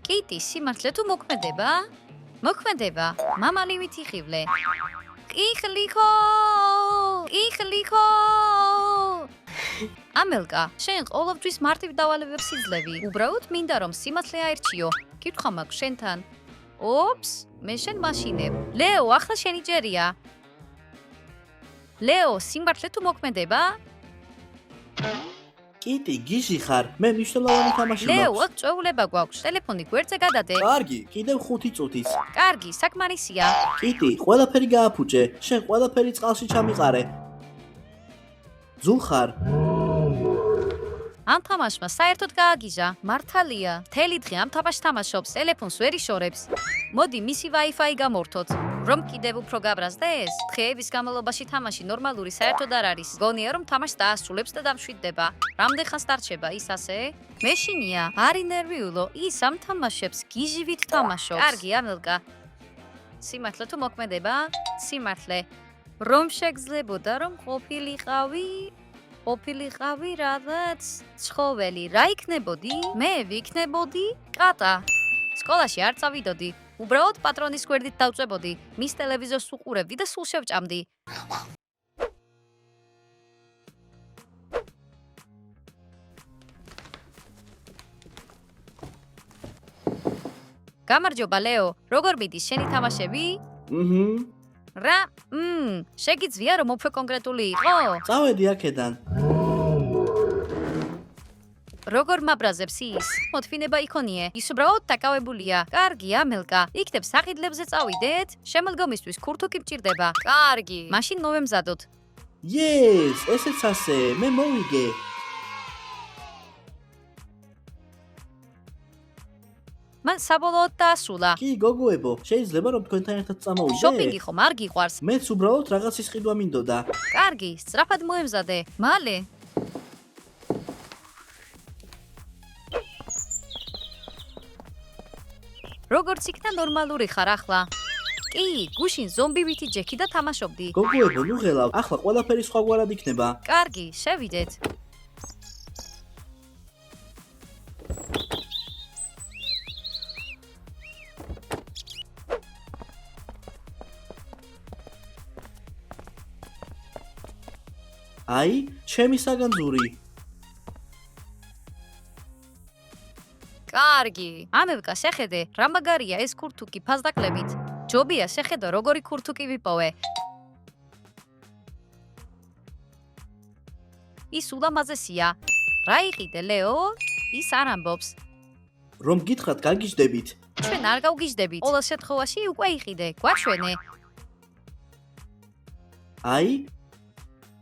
კიტი, სიმართლე თუ მოქმედება? მოქმედება. მამალივით იხივლე. იხლიხო! იხლიხო! ამელკა, შენ ყოველთვის მარტივ დავალებებს იძლევი. უბრალოდ მინდა რომ სიმართლე აერჩიო. კითხვა მაქვს შენთან. ოპს, მე შენ მაშინებ. ლეო, ახლა შენი ჯერია. ლეო, სიმართლე თუ მოქმედება? კიტი, გიჟი ხარ? მე მნიშვნელოვანი თამაში ლეო, მაქვს. აქ წვეულება გვაქვს. ტელეფონი გვერდზე გადადე. კარგი, კიდევ 5 წუთის. კარგი, საკმარისია. კიტი, ყველაფერი გააფუჭე. შენ ყველაფერი წყალში ჩამიყარე. ძულ ხარ? ამ თამაშმა საერთოდ გააგიჟა. მართალია. მთელი დღე ამ თამაშს თამაშობს, ტელეფონს ვერ იშორებს. მოდი, მისი Wi-Fi გამორთოთ. რომ კიდევ უფრო გაბრაზდეს? დღეების განმავლობაში თამაში ნორმალური საერთოდ არ არის. გონია რომ თამაშს დაასრულებს და დამშვიდდება. რამდენ ხანს დარჩება ის ასე? მეშინია, არ ინერვიულო, ის ამ თამაშებს გიჟივით თამაშობს. კარგი, ამელკა. სიმართლე თუ მოქმედება? სიმართლე. რომ შეგძლებოდა რომ ყოფილიყავი რაღაც ცხოველი, რა იქნებოდი? მე ვიქნებოდი კატა. სკოლაში არ წავიდოდი. უბრალოდ პატრონის გვერდით დავწვებოდი, მის ტელევიზორს უყურებდი და სულ შევჭამდი. გამარჯობა, ლეო. როგორ მიდის შენი თამაშები? რა? შეგიძლია რომ უფრო კონკრეტული იყო? წავედი აქედან. როგორ მაბრაზებს ის? მოთმინება იქონიე. ის უბრალოდ დაკავებულია. კარგი, ამელკა. იქნებ საყიდლებზე წავიდეთ? შემოდგომისთვის ქურთუკი მჭირდება. კარგი. მაშინ მოვემზადოთ. Yes, ესეც ასე. მე მოვიგე. მან საბოლოოდ დაასრულა. კი, გოგოებო, შეიძლება რომ თქვენთან ერთად წამოვიდე? შოპინგი ხომ არ გიყვარს? მეც უბრალოდ რაღაცის ყიდვა მინდოდა. კარგი, სწრაფად მოემზადე. მალე. როგორც იქნა ნორმალური ხარ ახლა? კი, გუშინ ზომბივითი ჯექი და თამაშობდი. გოგოებო, ნუ ღელავ, ახლა ყველაფერი სხვაგვარად იქნება. კარგი, შევიდეთ. აი, ჩემი საგანძური. კარგი. ამევკა შეხედე, რა მაგარია ეს ქურთუკი ფაზდაკლებით. ჯობია შეხედო როგორი ქურთუკი ვიპოვე. ის ულამაზესია. რა იყიდე, ლეო? ის არ ამბობს. რომ გითხრათ, გაგიჟდებით. ჩვენ არ გავგიჟდებით. ყოველ შემთხვევაში უკვე იყიდე, გვაჩვენე. აი,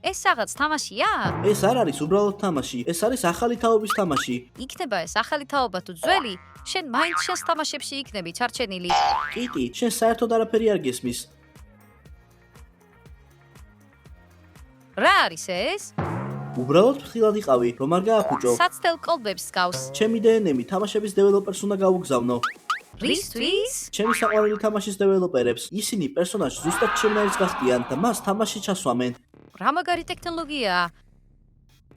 ეს რაღაც თამაშია? ეს არ არის უბრალოდ თამაში, ეს არის ახალი თაობის თამაში. იქნება ეს ახალი თაობა თუ ძველი? შენ მაინც შენს თამაშებში იქნები ჩარჩენილი. კიტი, შენ საერთოდ არაფერი არ გესმის. რა არის ეს? უბრალოდ ფრთხილად იყავი, რომ არ გააფუჭო. საცდელ კოლბებს გავს. ჩემი დნმ თამაშების დეველოპერს უნდა გავუგზავნო. რისთვის? ჩემი საყვარელი თამაშის დეველოპერებს. ისინი პერსონაჟს ზუსტად ჩემნაირს გახდიან და მას თამაში ჩასვამენ. რა მაგარი ტექნოლოგიაა?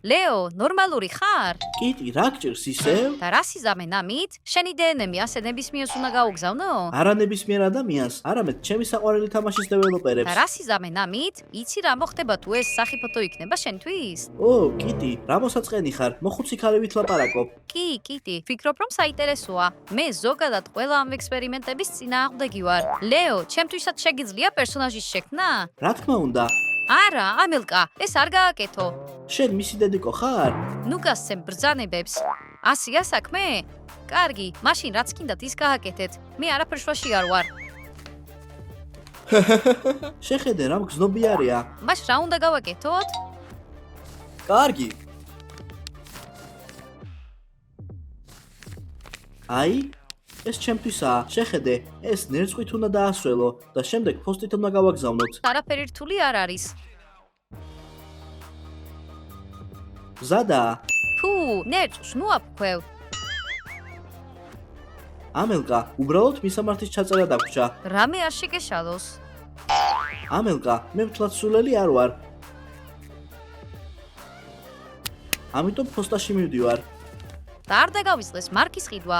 ლეო, ნორმალური ხარ? კიტი, რა გჭირს ისევ? და რა სიზამენ ამით? შენი დნმ ასე ნებისმიერს უნდა გაუგზავნო? არა ნებისმიერ ადამიანს, არამედ ჩემი საყვარელი თამაშის დეველოპერებს. და რა სიზამენ ამით? იცი რა მოხდება თუ ეს სახიფოთო იქნება შენთვის? ო, კიტი, რა მოსაწყენი ხარ? მოხუცი ქალებით ლაპარაკობ. კი, კიტი, ვფიქრობ რომ საინტერესოა. მე ზოგადად ყველა ამ ექსპერიმენტების წინააღმდეგი ვარ. ლეო, ჩემთვისაც შეგიძლია პერსონაჟის შექმნა? რა თქმა უნდა. არა, ამელკა, ეს არ გააკეთო. შენ მისი დედიკო ხარ? ნუ გასცემ ბრძანებებს. ასია საქმე? კარგი, მაშინ რაც კიდათ ის გააკეთეთ. მე არაფერ შვაში არ ვარ. შეხედე, რა მგზნობიარეა. მას რა უნდა გავაკეთოთ? კარგი. აი, ეს ჩემთვისაა. შეხედე, ეს ნერწყვით უნდა დაასველო და შემდეგ ფოსტით უნდა გავაგზავნოთ. არაფერი რთული არ არის. მზადაა. ფუ, ნერწყვს ნუ აფქვევ. ამელკა, უბრალოდ მისამართის ჩაწერა დაგვრჩა. რამე არ შეგეშალოს. ამელკა, მე მთლადსულელი არ ვარ. ამიტომ ფოსტაში მივდივარ. და არ დაგავიწყდეს მარკის ყიდვა.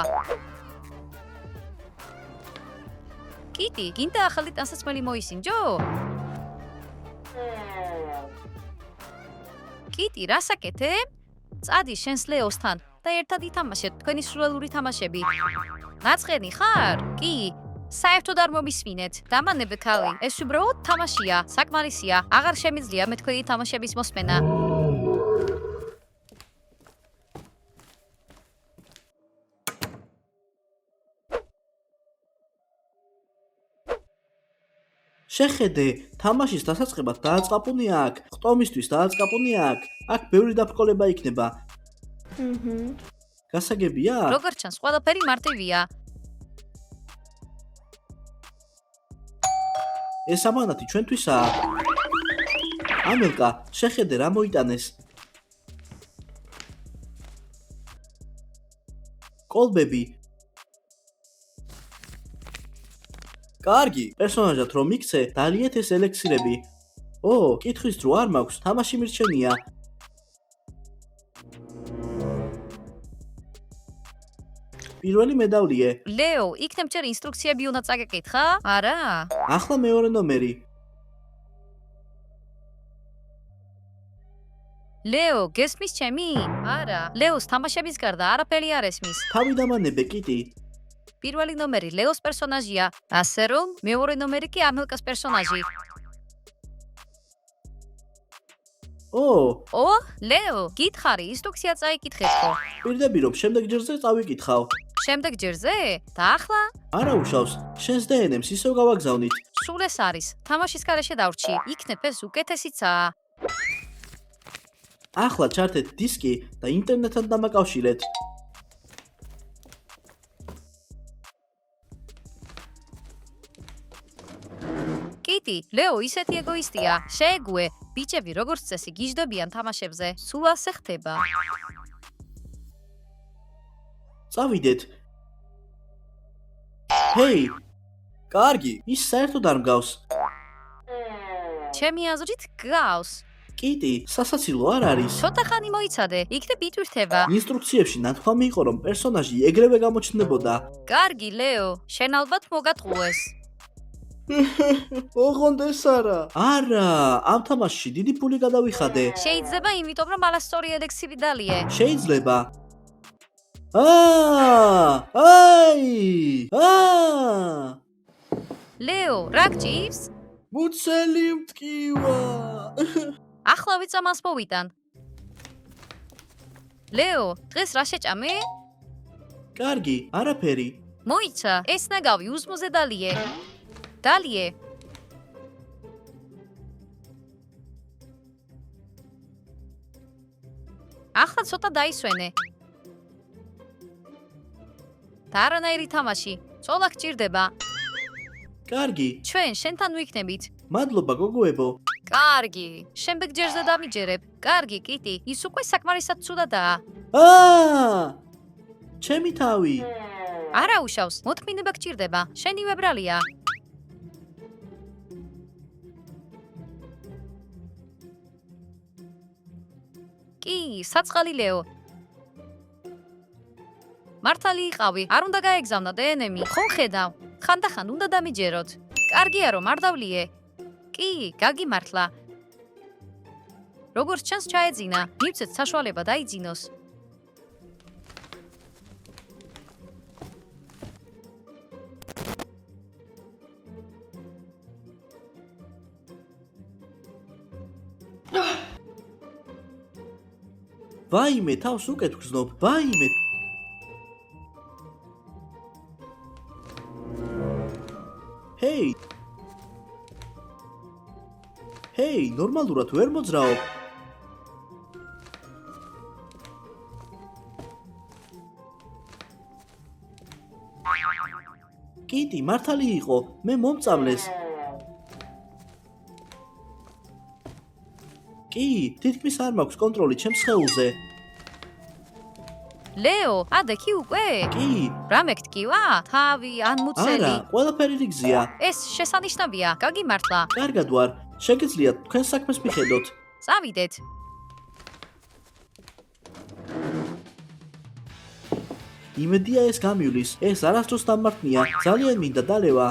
კიტი, გინდა ახალი ტანსაცმელი მოისინჯო? კიტი, რას აკეთებ? წადი შენს ლეოსთან და ერთად ითამაშეთ თქვენი სრულად თამაშები. ნაწყენი ხარ? კი. საერთოდ არ მომისმინეთ. დამანებ ქალი. ეს უბრალოდ თამაშია, საკმარისია. აღარ შემიძლია მე თქვენი თამაშების მოსმენა. შეხედე, თამაშის დასაწყებად დააწყაპუნია აქ, ხტომისთვის დააწყაპუნია აქ. აქ ბევრი დაბრკოლება იქნება. გასაგებია? როგორც ჩანს, ყველაფერი მარტივია. ეს ამანათი ჩვენთვისაა. ამელკა, შეხედე რა მოიტანეს. კოლბები. კარგი, პერსონაჟად რომ მიქცე, დალიეთ ეს ელექსირები. კითხვის დრო არ მაქვს, თამაში მირჩენია. პირველი მედალია. ლეო, იქნებ ჯერ ინსტრუქციები უნდა წაგეკითხა? არა. ახლა მეორე ნომერი. ლეო, გესმის ჩემი? არა. ლეოს თამაშების გარდა არაფერი არ ესმის. თავი დამანებე, კიტი. პირველი ნომერი ლეოს პერსონაჟია, ასე რომ მეორე ნომერი კი ამელკას პერსონაჟი. ლეო, გითხარი, ინსტრუქცია წაიკითხეთ ხო? პირდები რომ შემდეგ ჯერზე წავიკითხავ. შემდეგ ჯერზე? და ახლა? არა უშავს, შენს დნმ-ს ისევ გავაგზავნით. სულ ეს არის. თამაშის გარეშე დავრჩი. იქნებ ეს უკეთესიცაა. ახლა ჩართეთ დისკი და ინტერნეტთან დამაკავშირეთ. კიტი, ლეო ისეთი ეგოისტია. შეეგუე, ბიჭები როგორც წესი გიждდებიან თამაშებზე. სულ ასე ხდება. წავიდეთ. ჰეი! კარგი, ის საერთოდ არ მგავს. ჩემი აზრით გავს. კიტი, სასაცილო არ არის. ცოტა ხანი მოიცადე, იქნებ იტვირთება. ინსტრუქციებში ნათქვამი იყო რომ პერსონაჟი ეგრევე გამოჩნდებოდა. კარგი, ლეო, შენ ალბათ მოგატყუეს. ოღონდ ეს არა. არა, ამ თამაშში დიდი ფული გადავიხადე. შეიძლება იმიტომ რომ ალასწორი ელექსირი დალიე. შეიძლება. აი! ლეო, რა გჭირს? მუცელი მტკივა. ახლა ვიწამას მოვიტან. ლეო, დღეს რა შეჭამე? კარგი, არაფერი. მოიცა, ეს ნაგავი უსმოზე დალიე. დალიე. ახლა ცოტა დაისვენე. და არანაირი თამაში, წოლა გჭირდება. კარგი, ჩვენ შენთან ვიქნებით. მადლობა გოგოებო. კარგი, შემდეგ ჯერზე დამიჯერებ. კარგი, კიტი, ის უკვე საკმარისად ცუდადაა. ჩემი თავი. არა უშავს, მოთმინება გჭირდება. შენივე ბრალია. კი, საწყალი ლეო. მართალი იყავი, არ უნდა გაეგზავნა დნმ-ი. ხომ ხედავ, ხანდახან უნდა დამიჯეროთ. კარგია რომ არ დავლიე. კი, გაგიმართლა. როგორც ჩანს ჩაეძინა, მივცეთ საშუალება დაიძინოს. ვაიმე, თავს უკეთ ვგრძნობ. ვაიმე. ჰეი! ჰეი, ნორმალურად ვერ მოძრაობ. კიტი, მართალი იყო, მე მომწამლეს. კი, თითქმის არ მაქვს კონტროლი ჩემს სხეულზე. ლეო, ადექი უკვე? კი. რა მეკტკივა? თავი ან მუცელი? არა, ყველაფერი რიგზია. ეს შესანიშნავია, გაგიმართლა. კარგად ვარ, შეგიძლიათ თქვენ საქმეს მიხედოთ. წავიდეთ. იმედია ეს გამივლის, ეს არასდროს დამმართნია, ძალიან მინდა დალევა.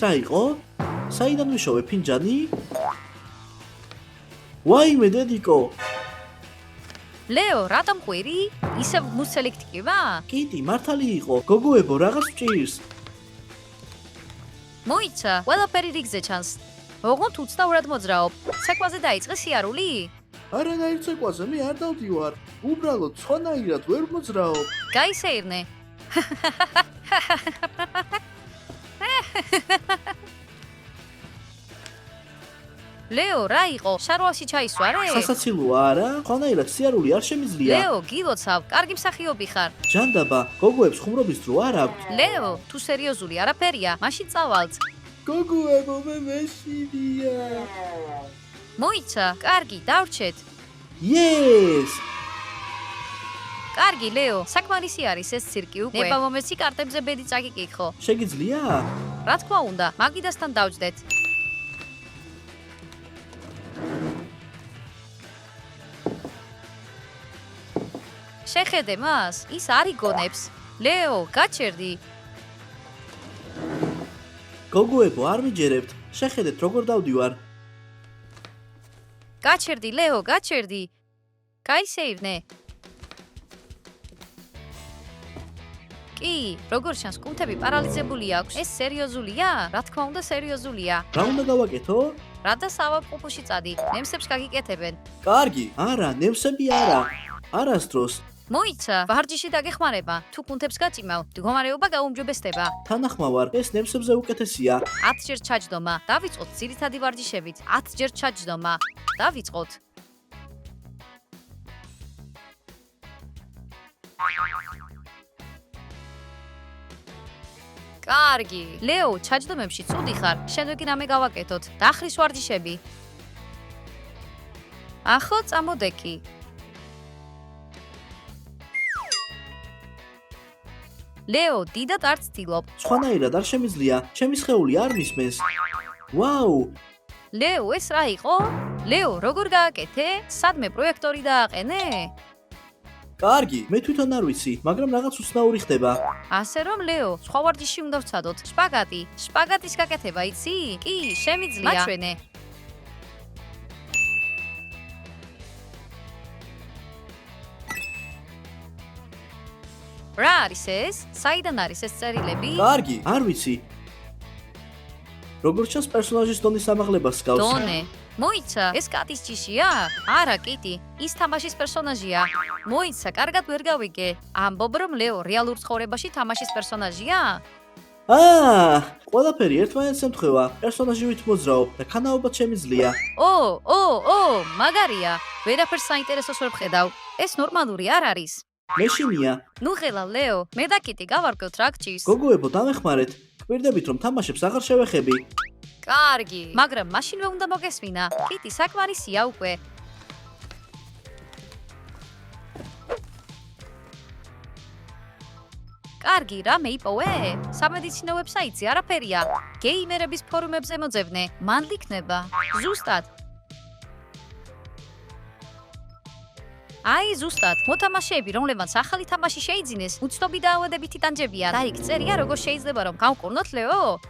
რა იყო? საიდან ვიშოვე ფინჯანი? ვაიმე დედიკო. ლეო, რატომ ყვირი? ისევ მუსელი გტკივა? კიტი, მართალი იყო. გოგოებო, რაღაც ვჭირს. მოიცა, ყველაფერი რიგზე ჩანს. ოღონდ უცნაურად მოძრაობ. ცეკვაზე დაიწყე სიარული? არანაირ ცეკვაზე მე არ დავდივარ. უბრალოდ სხვანაირად ვერ მოძრაობ. გაისეირნე. ლეო, რა იყო? შარვალში ჩაისვარე? სასაცილოა არა? სხვანაირად სიარული არ შემიძლია. ლეო, გილოცავ, კარგი მსახიობი ხარ. ჯანდაბა, გოგოებს ხუმრობის დრო არ აქვს. ლეო, თუ სერიოზული არაფერია, მაშინ წავალთ. გოგოებო, მე მეშინია. მოიცა, კარგი, დავრჩეთ. Yes! კარგი, ლეო, საკმარისი არის ეს ცირკი უკვე. ნება მომეცი კარტებზე ბედი წაგიკითხო. შეგიძლია? რა თქმა უნდა, მაგიდასთან დავჯდეთ. შეხედე მას, ის არ იგონებს. ლეო, გაჩერდი. გოგოებო, არ მიჯერებთ. შეხედეთ როგორ დავდივარ. გაჩერდი, ლეო, გაჩერდი. გაისეირნე. კი, როგორ შანს, კუნთები პარალიზებული აქვს. ეს სერიოზულია? რა თქმა უნდა, სერიოზულია. რა უნდა გავაკეთო? რა და საავადმყოფოში წადი, ნემსებს გაგიკეთებენ. კარგი, არა, ნემსები არა. არასდროს. მოიცა, ვარჯიში დაგეხმარება. თუ კუნთებს გაწიმავ, მდგომარეობა გაუმჯობესდება. თანახმავარ, ეს ნემსებზე უკეთესია. 10 ჯერ ჩაჯდომა. დავიწყოთ ძირითადი ვარჯიშებით. 10 ჯერ ჩაჯდომა. დავიწყოთ. კარგი. ლეო, ჩაჯდომებში ცუდი ხარ. შემდეგი რამე გავაკეთოთ. დახრის ვარჯიშები. ახო წამოდექი. ლეო, დიდად არ ცდილობ. სხვანაირად არ შემიძლია. ჩემი სხეული არ მისმენს. ვაუ! ლეო, ეს რა იყო? ლეო, როგორ გააკეთე? სადმე პროექტორი დააყენე? კარგი, მე თვითონ არ ვიცი, მაგრამ რაღაც უცნაური ხდება. ასე რომ, ლეო, სხვა ვარჯიში უნდა ვცადოთ. შპაგატი. შპაგატის გაკეთება იცი? კი, შემიძლია. მაჩვენე. რა არის ეს? საიდან არის ეს წერილები? კარგი, არ ვიცი. როგორც ჩანს, პერსონაჟის დონის ამაღლებას გავს. დონე. მოიცა, ეს კატის ჯიშია? არა, კიტი, ის თამაშის პერსონაჟია. მოიცა, კარგად ვერ გავიგე. ამბობ, რომ ლეო რეალურ ცხოვრებაში თამაშის პერსონაჟია? ყველაფერი ერთმანეთს ემთხვევა. პერსონაჟივით მოძრაობ და ქანაობაც შემიძლია. მაგარია. ვერაფერს საინტერესოს ვერ ვხედავ. ეს ნორმალური არ არის. მეშინია. ნუ ხელა, ლეო, მე და კიტი გავარკვევთ რა გჭირს. გოგოებო, დამეხმარეთ. გვირდებით რომ თამაშებს აღარ შევეხები. კარგი, მაგრამ მაშინვე უნდა მოგესმინა. კიტი საკმარისია უკვე. კარგი, რამე იპოვე? სამედიცინო ვებსაიტზე არაფერია. გეიმერების ფორუმებზე მოძებნე. მან იქნება. ზუსტად. აი, ზუსტად, მოთამაშეები, რომლებმაც ახალი თამაში შეიძინეს, უცნობი დაავადებითი ტანჯებიან. და იქ წერია, როგორ შეიძლება რომ გავკურნოთ, ლეო?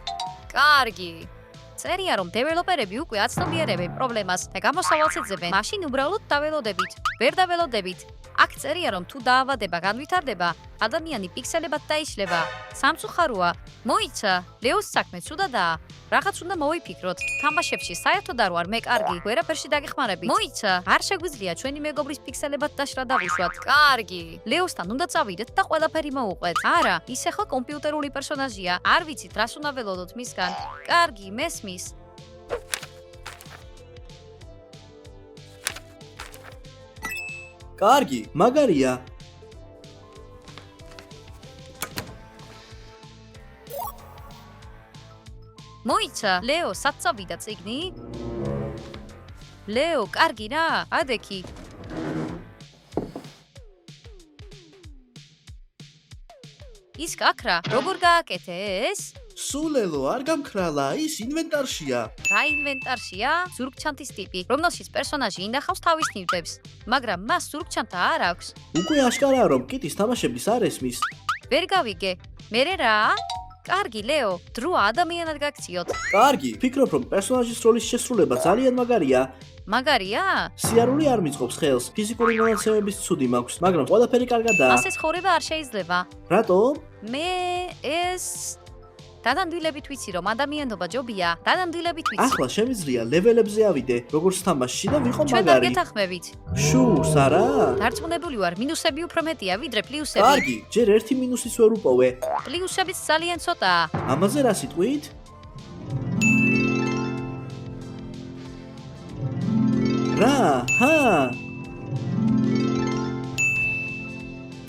კარგი. წერია, რომ დეველოპერები უკვე აცნობიერებენ პრობლემას და გამოსავალს ეძებენ. მაშინ უბრალოდ დაველოდებით. ვერ დაველოდებით. აქ წერია, რომ თუ დაავადება განვითარდება, ადამიანი პიქსელებად დაიშლება. სამწუხაროა. მოიცა, ლეოს საქმე ცუდადაა. რაღაც უნდა მოვიფიქროთ. თამაშებში საერთოდ არ ვარ მე კარგი, ვერაფერში დაგეხმარებით. მოიცა, არ შეგვიძლია ჩვენი მეგობრის პიქსელებად დაშრა დავუშვათ. კარგი. ლეოსთან უნდა წავიდეთ და ყველაფერი მოუყვეთ. არა, ის ახლა კომპიუტერული პერსონაჟია. არ ვიცით, რას უნდა ველოდოთ მისგან. კარგი, მესმის. კარგი, მაგარია. მოიცა, ლეო, სად წავიდა წიგნი? ლეო, კარგი რა, ადექი. ის კაქრა, როგორ გააკეთე ეს? სულელო, არ გამქრალა, ის ინვენტარშია. რა ინვენტარშია? ზურგჩანთის ტიპი, რომელშიც პერსონაჟი ინახავს თავის ნივთებს, მაგრამ მას ზურგჩანთა არ აქვს. უკვე აშკარაა, რომ კიტის თამაშების არ ესმის. ვერ გავიგე. მერე რა? კარგი, ლეო, დროა ადამიანად გაქციოთ. კარგი, ფიქრობ რომ პერსონაჟის როლის შესრულება ძალიან მაგარია. მაგარია? სიარული არ მიწყობს ხელს, ფიზიკური მონაცემების ცუდი მაქვს, მაგრამ ყველაფერი კარგადაა. ასე ცხოვრება არ შეიძლება. რატომ? მე ეს დადამდვილებით ვიცი რომ ადამიანობა ჯობია. დადამდვილებით ვიცი. ახლა შემიძლია ლეველებზე ავიდე, როგორც თამაშში და ვიყო ჩვენ არ მაგარი. გეთანხმებით. შურს არა? დარწმუნებული ვარ, მინუსები უფრო მეტია ვიდრე პლუსები. კარგი, ჯერ ერთი მინუსის ვერ უპოვე. პლუსებიც ძალიან ცოტაა. ამაზე რა სიტყვით? რა? ჰა?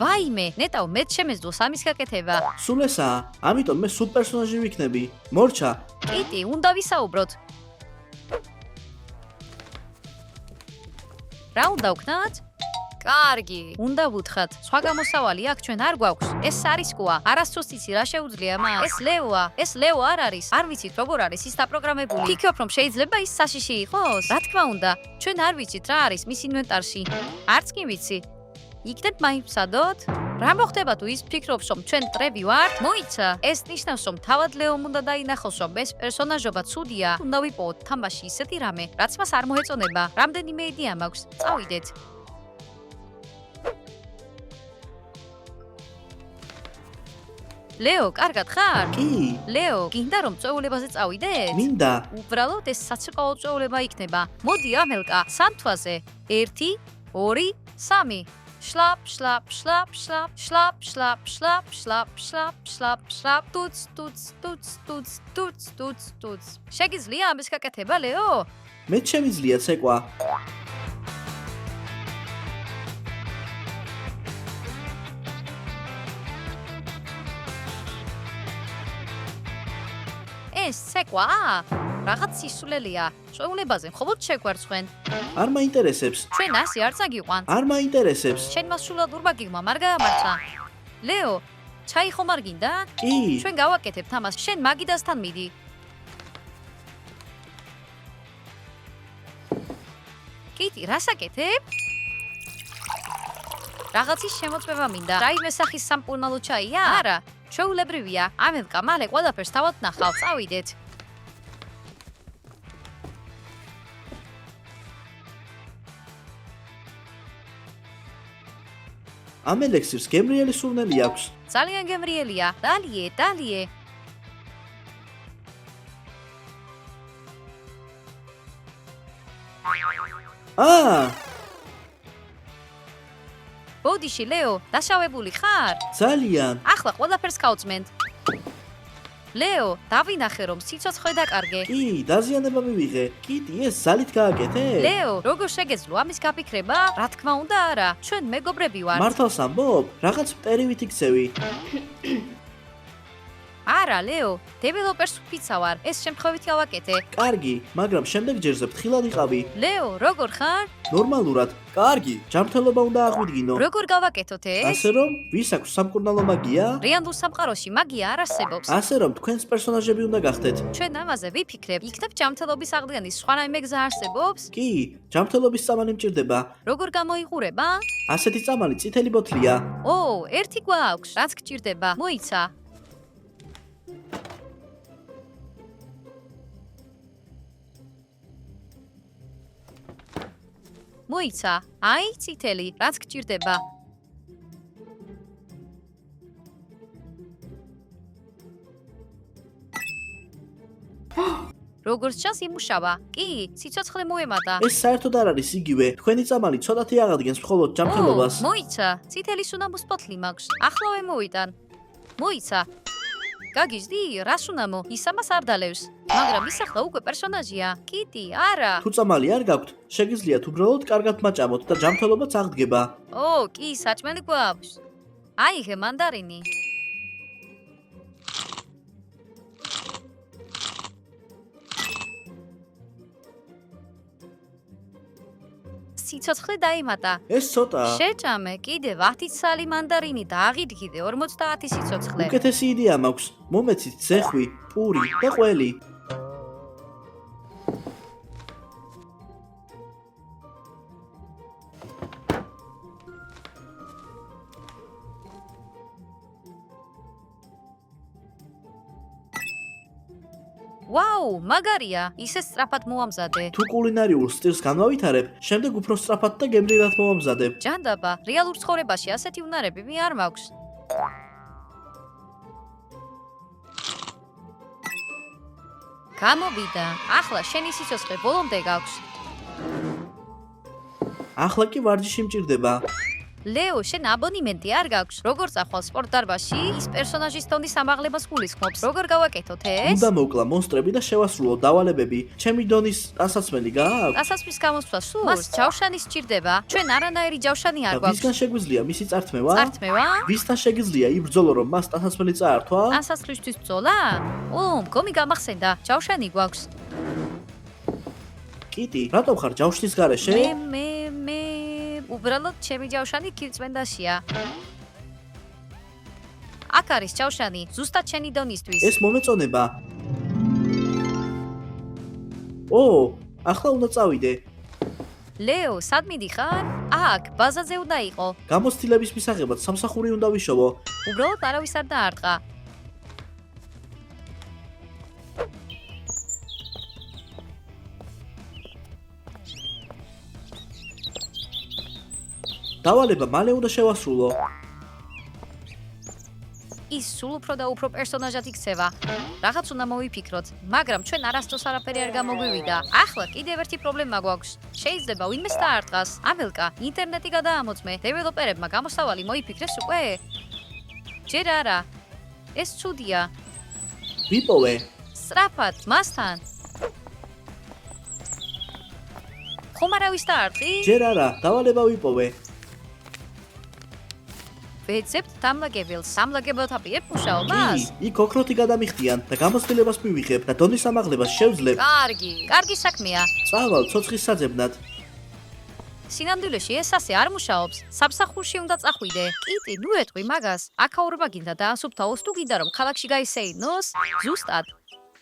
ვაიმე, ნეტავ მეც შემეძლო სამის გაკეთება. სულ ესაა, ამიტომ მე სულ პერსონაჟი ვიქნები. მორჩა, კიტი, უნდა ვისაუბროთ. რა უნდა ვქნათ? კარგი, უნდა ვუთხრათ. სხვა გამოსავალი აქ ჩვენ არ გვაქვს. ეს არისკოა, არასდროს იცი რა შეუძლია მას. ეს ლევოა, ეს ლევო არ არის. არ ვიცით როგორ არის ის დაპროგრამებული. ფიქრობ რომ შეიძლება ის საშიში იყოს? რა თქმა უნდა, ჩვენ არ ვიცით რა არის მის ინვენტარში. არც კი ვიცი. იქნებ მაინცადოთ? რა მოხდება თუ ის ფიქრობს რომ ჩვენ მტრები ვართ? მოიცა, ეს ნიშნავს რომ თავად ლეომ უნდა დაინახოს რომ ეს პერსონაჟობა ცუდია. უნდა ვიპოვოთ თამაში ისეთი რამე, რაც მას არ მოეწონება. რამდენიმე იდეა მაქვს. წავიდეთ. ლეო, კარგად ხარ? კი, ლეო, გინდა რომ წვეულებაზე წავიდეთ? მინდა. უბრალოდ ეს საცეკვაო წვეულება იქნება. მოდი ამელკა, სანთვაზე. 1 2 3 შლაპ შლაპ შლაპ შლაპ შლაპ შლაპ შლაპ შლაპ შლაპ შლაპ შლაპ ტუც ტუც ტუც ტუც ტუც ტუც ტუც შეგიძლია ამის გაკეთება, ლეო? მეც შემიძლია ცეკვა. ეს ცეკვა? რაღაც სისულელია. წვეულებაზე მხოლოდ შეგვარცხენ. არ მაინტერესებს. ჩვენ ასე არ წაგიყვან. არ მაინტერესებს. შენ მასშულად ურბაგიღმა არ გაამართა. ლეო, ჩაი ხომ არ გინდა? კი, ჩვენ გავაკეთებთ ამას. შენ მაგიდასთან მიდი. კიტი, რას აკეთებ? რაღაცის შემოწმება მინდა. რაიმე სახის სამკურნალო ჩაია? არა, ჩვეულებრივია. ამელკა, მალე ყველაფერს თავად ნახავ. წავიდეთ. ამ ელექსირს გემრიელი სურნელი აქვს. ძალიან გემრიელია. დალიე, დალიე. აა, ბოდიში, ლეო, დაშავებული ხარ? ძალიან. ახლა ყველაფერს გავწმენთ. ლეო, დავინახე რომ სიცოცხლე დაკარგე. კი, დაზიანება მივიღე. კიტი, ეს ზალით გააკეთე? ლეო, როგორ შეგეძლო ამის გაფიქრება? რა თქმა უნდა, არა. ჩვენ მეგობრები ვართ. მართალს ამბობ? რაღაც მტერივით იქცევი. არა, ლეო, დეველოპერს ვფიცავარ. ეს შემთხვევით გავაკეთე. კარგი, მაგრამ შემდეგ ჯერზე ფრთხილად იყავი. ლეო, როგორ ხარ? ნორმალურად. კარგი, ჯანმრთელობა უნდა აღვიდგინო. როგორ გავაკეთოთ ეს? ასე რომ, ვის აქვს სამკურნალო მაგია? რეალურ სამყაროში მაგია არ არსებობს. ასე რომ, თქვენს პერსონაჟები უნდა გახდეთ. ჩვენ ამაზე ვიფიქრებ. იქნებ ჯანმრთელობის აღდგენის სხვა რაიმე გზა არსებობს? კი, ჯანმრთელობის წამალი მჭირდება. როგორ გამოიყურება? ასეთი წამალი წითელი ბოთლია. ო, ერთი გვაქვს. რაც გჭირდება? მოიცა. მოიცა. აი, წითელი, რაც გჭირდება. როგორც ჩანს იმუშავა. კი, სიცოცხლე მოემატა. ეს საერთოდ არ არის იგივე. თქვენი წამალი ცოტათი აღადგენს მხოლოდ ჯანმრთელობას. მოიცა. წითელი სუნამოს პოთლი მაქვს. ახლავე მოვიტან. მოიცა. გაგიზდი, რა სუნამო? ის ამას არ დალევს. მაგრამ ის ახლა უკვე პერსონაჟია. კიტი, არა. თუ წამალი არ გაქვთ, შეგიძლიათ უბრალოდ კარგად მაჭამოთ და ჯანმრთელობაც აღდგება. ო, კი, საჭმელი გვაქვს. აიღე მანდარინი. სიცოცხლე დაიმატა. ეს ცოტა. შეჭამე, კიდევ 10 ცალი მანდარინი და აღიდგინე 50 სიცოცხლე. უკეთესი იდეა მაქვს. მომეცით ზეხვი, პური და ყველი. ვაუ, მაგარია, ისე სწრაფად მოამზადე. თუ კულინარიულ სტილს განვავითარებ, შემდეგ უფრო სწრაფად და გემრიელად მოვამზადებ. ჯანდაბა, რეალურ ცხოვრებაში ასეთი უნარები მე არ მაქვს. გამოვიდა. ახლა შენი სიცოცხლე ბოლომდე გაქვს. ახლა კი ვარჯიში მჭირდება. ლეო, შენ აბონიმენტი არ გაქვს? როგორ წახვალ სპორტ დარბაზში? ის პერსონაჟის ტონის ამაღლებას გულისხმობს. როგორ გავაკეთოთ ეს? უნდა მოვკლა მონსტრები და შევასრულო დავალებები. ჩემი დონის ტანსაცმელი გააქვს? ტანსაცმლის გამოსვლა სურს? მას ჯავშანი სჭირდება. ჩვენ არანაირი ჯავშანი არ და გვაქვს. ვისგან შეგვიძლია მისი წართმევა? წართმევა? ვისთან შეგიძლია იბრძოლო რომ მას ტანსაცმელი წაართვა? ტანსაცმლისთვის ბრძოლა? მგომი გამახსენდა. ჯავშანი გვაქვს. კიტი, რატომ ხარ ჯავშნის გარეშე? მე უბრალოდ ჩემი ჯავშანი ქირწმენდაშია. აქ არის ჯავშანი, ზუსტად შენი დონისთვის. ეს მომეწონება. ახლა უნდა წავიდე. ლეო, სად მიდიხარ? აქ, ბაზაზე უნდა იყო. გამოცდილების მისაღებად სამსახური უნდა ვიშოვო. უბრალოდ არავის არ დაარტყა. დავალება მალე უნდა შევასრულო. ის სულ უფრო და უფრო პერსონაჟად იქცევა. რაღაც უნდა მოვიფიქროთ, მაგრამ ჩვენ არასდროს არაფერი არ გამოგვივიდა. ახლა კიდევ ერთი პრობლემა გვაქვს. შეიძლება ვინმეს დაარტყას. ამელკა, ინტერნეტი გადაამოწმე. დეველოპერებმა გამოსავალი მოიფიქრეს უკვე? ჯერ არა. ეს ცუდია. ვიპოვე. სწრაფად, მასთან. ხომ არავის დაარტყი? ჯერ არა, დავალება ვიპოვე. ვეძებთ დამლაგებელს, სამლაგებელთა პირ მუშაობას? იქ ოქროთი გადამიხდიან და გამოცდილებას მივიღებ და დონის ამაღლებას შევძლებ. კარგი საქმეა. წავალ ცოცხლის საძებნად. სინამდვილეში ეს ასე არ მუშაობს. სამსახურში უნდა წახვიდე. კიტი, ნუ ეტყვი მაგას. აქაურობა გინდა დაასუფთავოს თუ გინდა რომ ქალაქში გაისეინოს? ზუსტად.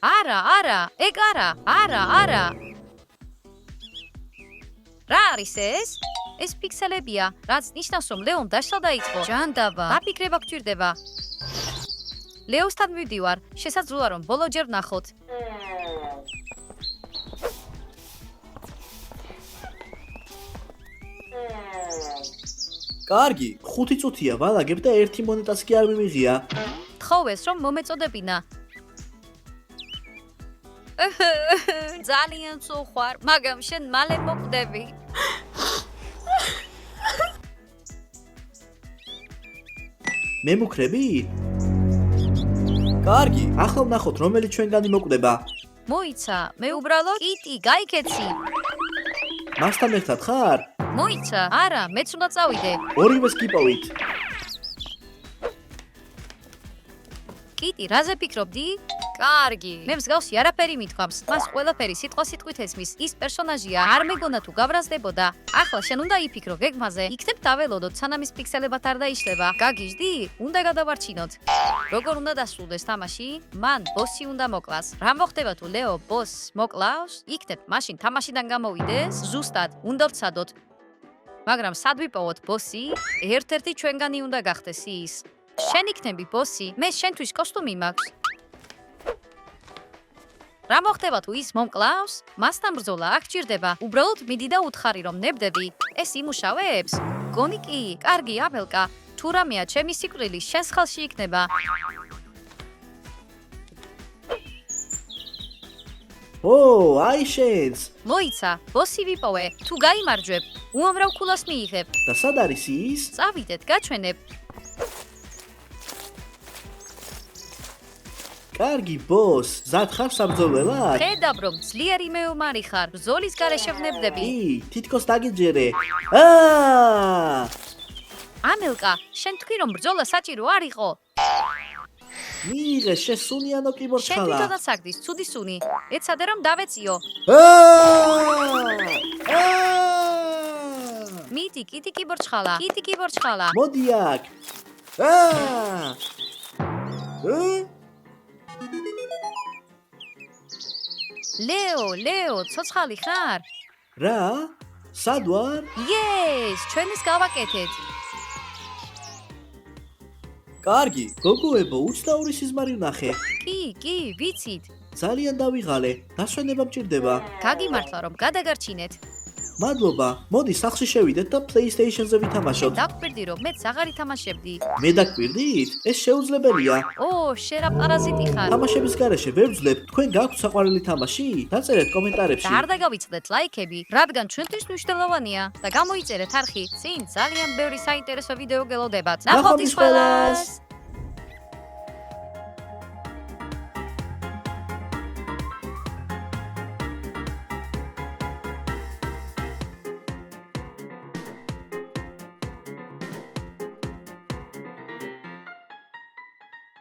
არა, ეგ არა. რა არის ეს? ეს პიქსელებია, რაც ნიშნავს რომ ლეომ დაშლა დაიწყო. ჯანდაბა, დაფიქრება გჭირდება. ლეოსთან მივდივარ, შესაძლოა რომ ბოლოჯერ ვნახოთ. კარგი, 5 წუთია ვალაგებ და 1 მონეტაც კი არ მიმიღია. თხოვეს რომ მომეწოდებინა. ძალიან წუხვარ, მაგრამ შენ მალე მოკვდები. მემუქრები? კარგი, ახლა ვნახოთ რომელი ჩვენგანი მოკვდება. მოიცა, მე უბრალოდ კიტი, გაიქეცი. მასთან ერთად ხარ? მოიცა, არა, მეც უნდა წავიდე. ორივეს გიპოვით. კიტი, რაზე ფიქრობდი? კარგი, მე მსგავსი არაფერი მithქვამს. მას ყველაფერი სიტყვასიტყვით ესმის. ის პერსონაჟია, არ მეგონა თუ გავრაზდებოდა. ახლა შენ უნდა იფიქრო გეგმაზე. იქნებ დაველოდოთ, სანამ ის პიქსელებად არ დაიშლება. გაგიჟდი? უნდა გადავარჩინოთ. როგორ უნდა დასრულდეს თამაში? მან ბოსი უნდა მოკლას. რა მოხდება თუ ლეო ბოსს მოკლავს? იქნებ მაშინ თამაშიდან გამოვიდეს? ზუსტად, უნდა ვცადოთ. მაგრამ სად ვიპოვოთ ბოსი? ერთ-ერთი ჩვენგანი უნდა გახდეს ის. შენ იქნები ბოსი, მე შენთვის კოსტუმი მაქვს. რა მოხდება თუ ის მომკლავს? მასთან ბრძოლა აქ ჭირდება. უბრალოდ მიდი და უთხარი რომ ნებდები. ეს იმუშავებს? გონი კი, კარგი აბელკა. თუ რამეა ჩემი სიკვდილი შენს ხელში იქნება. აი შენს. მოიცა, ბოსი ვიპოვე. თუ გაიმარჯვებ, უამრავ ქულას მიიღებ. და სად არის ის? წავიდეთ, გაჩვენებ. კარგი ბოს, ზად ხარ საბრძოლველად? ხედავ რომ ძლიერი მეომარი ხარ, ბრძოლის გარეშე ვნებდები. თითქოს დაგიჯერე. ამელკა, შენ თქვი რომ ბრძოლა საჭირო არ იყო. მიიღე შესუნიანო შენ კიბორჩხალა. თვითონაც აგდის, ცუდი სუნი. ეცადე რომ დავეციო. მიდი, კიტი კიბორჩხალა. მოდი აქ. ლეო, ცოცხალი ხარ? რა? სად ვარ? იეს, ჩვენ ეს გავაკეთეთ. კარგი, გოგოებო, უცნაური სიზმარი ვნახე. კი, ვიცით. ძალიან დავიღალე. დასვენება მჭირდება. გაგიმართლა რომ გადაგარჩინეთ. მადლობა. მოდი სახლში შევიდეთ და PlayStation-ზე ვითამაშოთ. დაგვპირდი რომ მეც აღარ ითამაშებდი. მე დაგკვირდით? ეს შეუძლებელია. ო, შენ რა პარაზიტი ხარ. თამაშების garaშე ვერ ვძლებ. თქვენ გაქვთ საყვარელი თამაში? დაწერეთ კომენტარებში. და არ დაგავიწყდეთ ლაიქები, რადგან ჩვენთვის მნიშვნელოვანია და გამოიწერეთ არხი. წინ ძალიან ბევრი საინტერესო ვიდეო გელოდებათ. ნახვამდის ყველას!